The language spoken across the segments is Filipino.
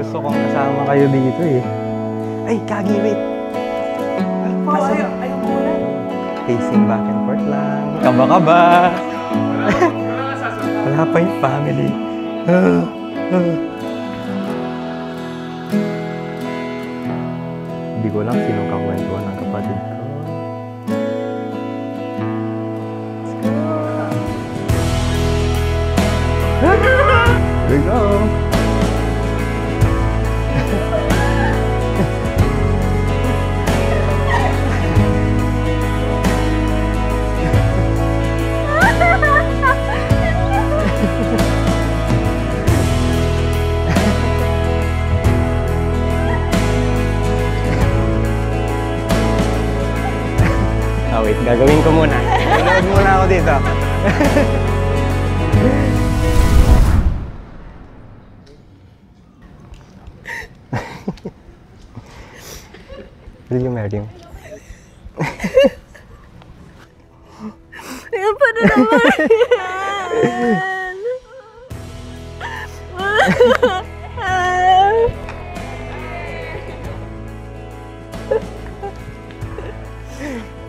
gusto kong kasama kayo dito eh. Ay, Kagi, wait! Ayaw muna. Pacing back and forth lang. Kaba-kaba! Wala pa yung family. Hindi ko lang sinong kakwentuhan ng kapatid ko. Here we go! Wait, gagawin ko muna. Inood muna ako dito. Will you marry me? Ano pa na naman?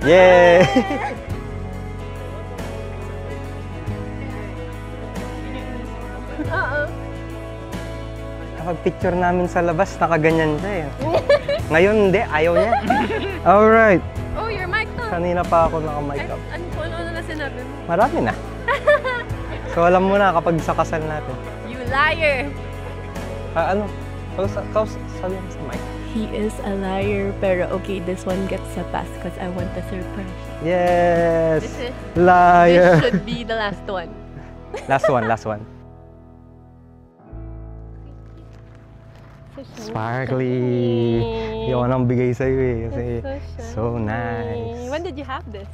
Yay! Kapag picture namin sa labas, nakaganyan siya eh. Ngayon hindi, ayaw niya. Alright. Oh, you're mic'd up. Kanina pa ako naka-mic up. Ano na sinabi mo? Marami na. So alam mo na kapag sa kasal natin. You liar! Ano? Sabi mo sa mic. He is a liar, pero okay, this one gets a pass because I want the surprise. Yes! Liar! This should be the last one. Last one. Sparkly! Yung nang bigay sa'yo eh. Kasi so nice. When did you have this?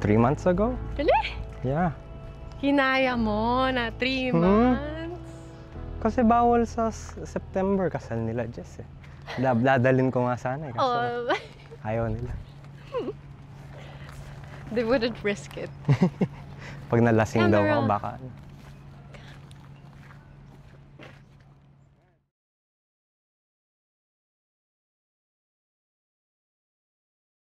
3 months ago? Really? Yeah. Hinaya mo na 3 months? Kasi bawal sa September kasal nila, Jess eh. Dadalhin ko nga sana eh. Kasi ayaw nila. They wouldn't risk it. Pag nalasing daw ako, baka